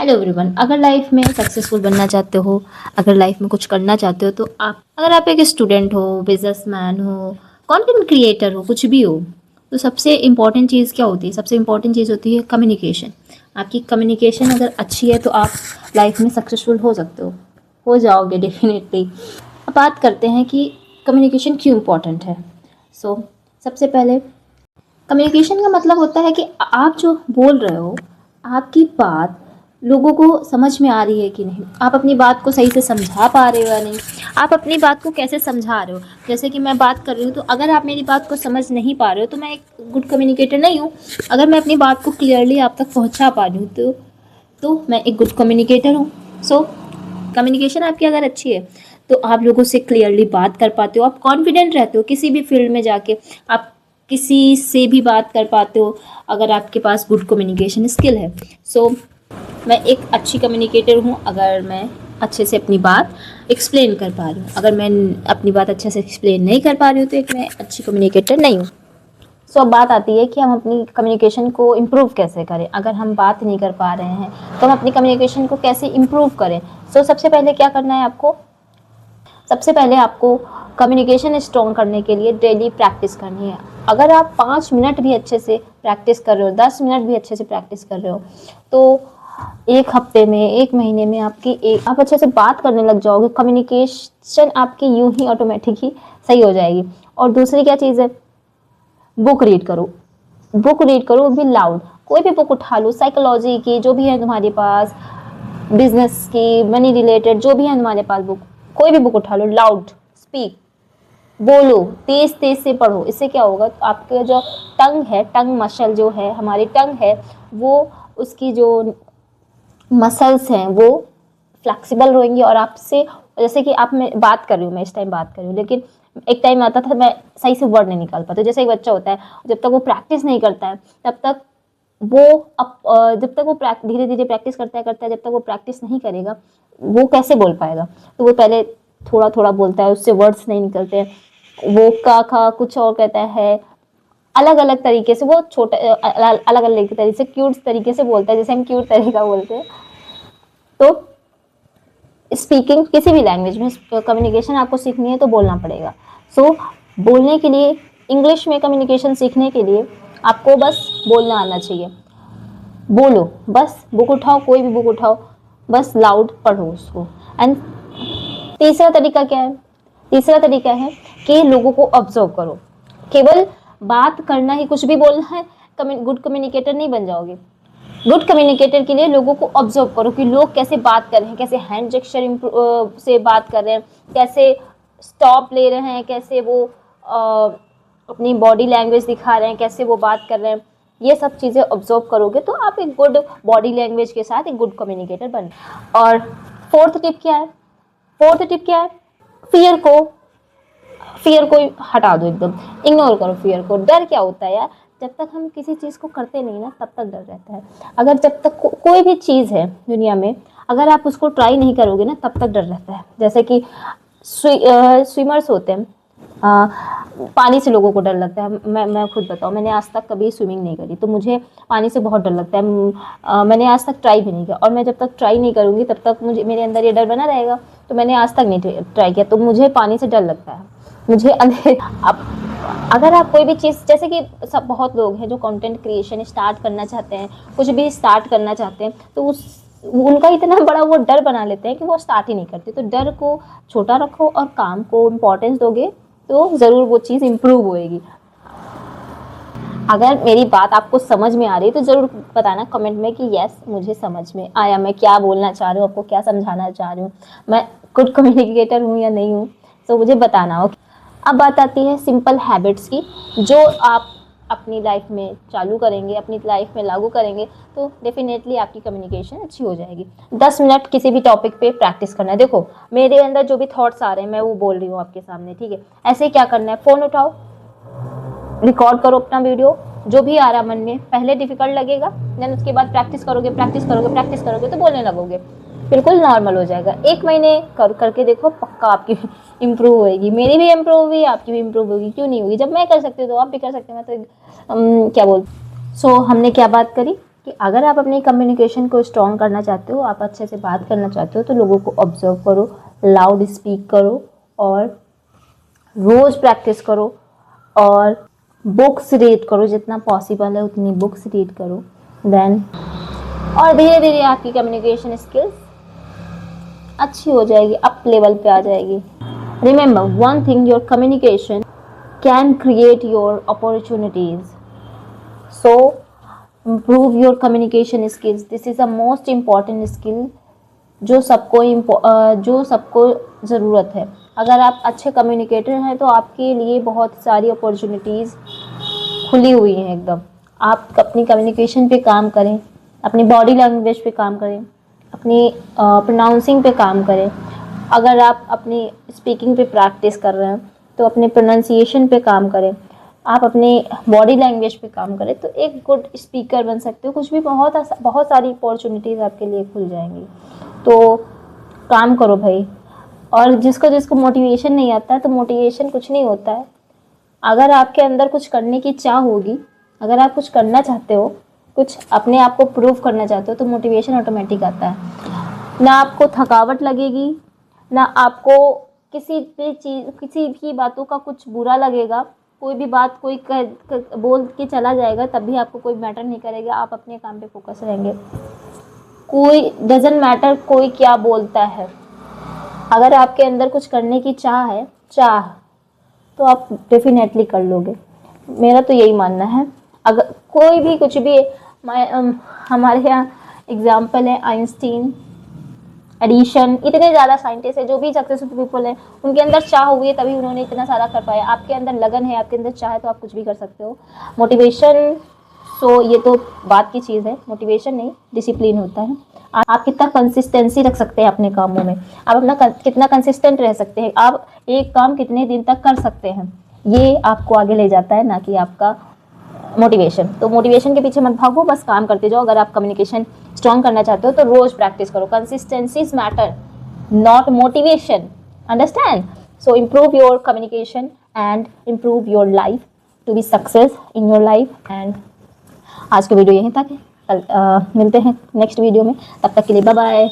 Hello everyone. अगर life में successful बनना चाहते हो, अगर लाइफ में कुछ करना चाहते हो, तो अगर आप एक स्टूडेंट हो, बिजनेसमैन हो, कंटेंट क्रिएटर हो, कुछ भी हो, तो सबसे इम्पॉर्टेंट चीज़ क्या होती है? सबसे इम्पॉर्टेंट चीज़ होती है कम्युनिकेशन। आपकी कम्युनिकेशन अगर अच्छी है तो आप लाइफ में सक्सेसफुल हो सकते हो जाओगे डेफिनेटली। अब बात करते हैं कि कम्युनिकेशन क्यों इम्पॉर्टेंट है। सो सबसे पहले कम्युनिकेशन का मतलब होता है कि आप जो बोल रहे हो, आपकी बात लोगों को समझ में आ रही है कि नहीं, आप अपनी बात को सही से समझा पा रहे हो या नहीं, आप अपनी बात को कैसे समझा रहे हो। जैसे कि मैं बात कर रही हूँ, तो अगर आप मेरी बात को समझ नहीं पा रहे हो तो मैं एक गुड कम्युनिकेटर नहीं हूँ। अगर मैं अपनी बात को क्लियरली आप तक पहुँचा पा रही हूँ तो मैं एक गुड कम्युनिकेटर हूँ। सो कम्युनिकेशन आपकी अगर अच्छी है तो आप लोगों से क्लियरली बात कर पाते हो, आप कॉन्फिडेंट रहते हो किसी भी फील्ड में जाके, आप किसी से भी बात कर पाते हो अगर आपके पास गुड कम्युनिकेशन स्किल है। सो मैं एक अच्छी कम्युनिकेटर हूँ अगर मैं अच्छे से अपनी बात एक्सप्लेन कर पा रही हूँ। अगर मैं अपनी बात अच्छे से एक्सप्लेन नहीं कर पा रही हूँ तो एक मैं अच्छी कम्युनिकेटर नहीं हूँ। सो अब बात आती है कि हम अपनी कम्युनिकेशन को इम्प्रूव कैसे करें। अगर हम बात नहीं कर पा रहे हैं तो हम अपनी कम्युनिकेशन को कैसे इम्प्रूव करें। सो सबसे पहले क्या करना है आपको, सबसे पहले आपको कम्युनिकेशन स्ट्रॉन्ग करने के लिए डेली प्रैक्टिस करनी है। अगर आप 5 मिनट भी अच्छे से प्रैक्टिस कर रहे हो, 10 मिनट भी अच्छे से प्रैक्टिस कर रहे हो, तो एक हफ्ते में, एक महीने में आप अच्छे से बात करने लग जाओगे। कम्युनिकेशन आपकी यूं ही ऑटोमेटिक ही सही हो जाएगी। और दूसरी क्या चीज़ है, बुक रीड करो। बुक रीड करो भी लाउड, कोई भी बुक उठा लो, साइकोलॉजी की जो भी है तुम्हारे पास, बिजनेस की, मनी रिलेटेड जो भी है तुम्हारे पास बुक, कोई भी बुक उठा लो, लाउड स्पीक, बोलो, तेज तेज से पढ़ो। इससे क्या होगा, आपके जो टंग है, टंग मसल जो है, हमारी टंग है, वो उसकी जो मसल्स हैं वो फ्लेक्सिबल रहेंगी। और आपसे, जैसे कि आप, मैं बात कर रही हूँ, मैं इस टाइम बात कर रही हूँ, लेकिन एक टाइम आता था मैं सही से वर्ड नहीं निकाल पाती। जैसे एक बच्चा होता है, जब तक वो प्रैक्टिस नहीं करता है तब तक वो जब तक वो धीरे धीरे प्रैक्टिस करता है, जब तक वो प्रैक्टिस नहीं करेगा वो कैसे बोल पाएगा। तो वो पहले थोड़ा थोड़ा बोलता है, उससे वर्ड्स नहीं निकलते हैं, वो का खा कुछ और कहता है, अलग अलग तरीके से वो छोटे अलग अलग तरीके से, क्यूट तरीके से बोलता है, जैसे हम क्यूट तरीका बोलते हैं। तो स्पीकिंग किसी भी लैंग्वेज में कम्युनिकेशन आपको सीखनी है तो बोलना पड़ेगा। सो बोलने के लिए, इंग्लिश में कम्युनिकेशन सीखने के लिए आपको बस बोलना आना चाहिए। बोलो, बस बुक उठाओ, कोई भी बुक उठाओ, बस लाउड पढ़ो उसको। एंड तीसरा तरीका क्या है, तीसरा तरीका है कि लोगों को ऑब्जर्व करो। केवल बात करना ही, कुछ भी बोलना है, गुड कम्युनिकेटर नहीं बन जाओगे। गुड कम्युनिकेटर के लिए लोगों को ऑब्जर्व करो कि लोग कैसे बात कर रहे हैं, कैसे हैंड जेस्चर से बात कर रहे हैं, कैसे स्टॉप ले रहे हैं, कैसे वो अपनी बॉडी लैंग्वेज दिखा रहे हैं, कैसे वो बात कर रहे हैं। ये सब चीज़ें ऑब्जर्व करोगे तो आप एक गुड बॉडी लैंग्वेज के साथ एक गुड कम्युनिकेटर बन। और फोर्थ टिप क्या है, फोर्थ टिप क्या है, फियर को फियर को हटा दो, एकदम इग्नोर करो फियर को। डर क्या होता है यार, जब तक हम किसी चीज़ को करते नहीं ना तब तक डर रहता है। अगर जब तक कोई भी चीज़ है दुनिया में, अगर आप उसको ट्राई नहीं करोगे ना तब तक डर रहता है। जैसे कि स्विमर्स होते हैं, पानी से लोगों को डर लगता है। मैं खुद बताऊँ, मैंने आज तक कभी स्विमिंग नहीं करी तो मुझे पानी से बहुत डर लगता है। मैंने आज तक ट्राई भी नहीं किया, और मैं जब तक ट्राई नहीं करूँगी तब तक मुझे, मेरे अंदर ये डर बना रहेगा। तो मैंने आज तक नहीं ट्राई किया, तो मुझे पानी से डर लगता है। मुझे अगर आप कोई भी चीज़, जैसे कि सब बहुत लोग हैं जो कंटेंट क्रिएशन स्टार्ट करना चाहते हैं, कुछ भी स्टार्ट करना चाहते हैं, तो उनका इतना बड़ा वो डर बना लेते हैं कि वो स्टार्ट ही नहीं करते। तो डर को छोटा रखो और काम को इम्पोर्टेंस दोगे तो ज़रूर वो चीज़ इम्प्रूव होएगी। अगर मेरी बात आपको समझ में आ रही है तो ज़रूर बताना कमेंट में कि यस मुझे समझ में आया, मैं क्या बोलना चाह रही हूँ, आपको क्या समझाना चाह रही हूँ, मैं गुड कम्युनिकेटर हूँ या नहीं हूँ, तो मुझे बताना। ओके, अब बात आती है सिंपल हैबिट्स की, जो आप अपनी लाइफ में चालू करेंगे, अपनी लाइफ में लागू करेंगे तो डेफिनेटली आपकी कम्युनिकेशन अच्छी हो जाएगी। 10 मिनट किसी भी टॉपिक पे प्रैक्टिस करना है। देखो मेरे अंदर जो भी थॉट्स आ रहे हैं मैं वो बोल रही हूँ आपके सामने, ठीक है। ऐसे क्या करना है, फ़ोन उठाओ, रिकॉर्ड करो अपना वीडियो, जो भी आ रहा मन में, पहले डिफिकल्ट लगेगा, देन उसके बाद प्रैक्टिस करोगे, प्रैक्टिस करोगे, प्रैक्टिस करोगे तो बोलने लगोगे, बिल्कुल नॉर्मल हो जाएगा। 1 महीने करके देखो, पक्का आपकी इम्प्रूव होएगी। मेरी भी इम्प्रूव हुई, आपकी भी इम्प्रूव होगी, क्यों नहीं होगी। जब मैं कर सकती हूँ तो आप भी कर सकते हैं। मैं तो क्या बोल, सो हमने क्या बात करी, कि अगर आप अपनी कम्युनिकेशन को स्ट्रॉन्ग करना चाहते हो, आप अच्छे से बात करना चाहते हो, तो लोगों को ऑब्जर्व करो, लाउड स्पीक करो और रोज़ प्रैक्टिस करो और बुक्स रीड करो, जितना पॉसिबल है उतनी बुक्स रीड करो। देन और धीरे धीरे आपकी कम्युनिकेशन स्किल्स अच्छी हो जाएगी, अप लेवल पे आ जाएगी। Remember one thing, your communication can create your opportunities, so improve your communication skills. This is the most important skill जो सबको ज़रूरत है। अगर आप अच्छे कम्युनिकेटर हैं तो आपके लिए बहुत सारी अपॉर्चुनिटीज़ खुली हुई हैं एकदम। आप अपनी कम्युनिकेशन पे काम करें, अपनी बॉडी लैंग्वेज पे काम करें, अपनी प्रोनाउंसिंग पे काम करें। अगर आप अपनी स्पीकिंग पे प्रैक्टिस कर रहे हैं तो अपने प्रोनाउंसिएशन पे काम करें, आप अपने बॉडी लैंग्वेज पे काम करें तो एक गुड स्पीकर बन सकते हो। कुछ भी बहुत सारी अपॉर्चुनिटीज़ आपके लिए खुल जाएंगी, तो काम करो भाई। और जिसको मोटिवेशन नहीं आता है तो मोटिवेशन कुछ नहीं होता है। अगर आपके अंदर कुछ करने की चाह होगी, अगर आप कुछ करना चाहते हो, कुछ अपने आप को प्रूव करना चाहते हो, तो मोटिवेशन ऑटोमेटिक आता है। ना आपको थकावट लगेगी, ना आपको किसी भी बातों का कुछ बुरा लगेगा। कोई भी बात कोई बोल के चला जाएगा तब भी आपको कोई मैटर नहीं करेगा, आप अपने काम पे फोकस रहेंगे। कोई डजंट मैटर कोई क्या बोलता है। अगर आपके अंदर कुछ करने की चाह तो आप डेफिनेटली कर लोगे। मेरा तो यही मानना है। अगर कोई भी कुछ भी हमारे यहाँ एग्जाम्पल है आइंस्टीन, एडिशन, इतने ज़्यादा साइंटिस्ट है, जो भी सक्सेसफुल पीपल हैं, उनके अंदर चाह हुई है तभी उन्होंने इतना सारा कर पाया। आपके अंदर लगन है, आपके अंदर चाह है तो आप कुछ भी कर सकते हो। मोटिवेशन तो ये तो बात की चीज़ है, मोटिवेशन नहीं डिसिप्लिन होता है। आप कितना कंसिस्टेंसी रख सकते हैं अपने कामों में, आप अपना कितना कंसिस्टेंट रह सकते हैं, आप एक काम कितने दिन तक कर सकते हैं, ये आपको आगे ले जाता है, ना कि आपका मोटिवेशन। तो मोटिवेशन के पीछे मत भागो, बस काम करते जाओ। अगर आप कम्युनिकेशन स्ट्रॉन्ग करना चाहते हो तो रोज़ प्रैक्टिस करो। Consistencies matter, not motivation, understand. So improve your communication and improve your life to be success in your life. And आज की वीडियो यहीं तक है, कल मिलते हैं नेक्स्ट वीडियो में, तब तक के लिए बाय बाय।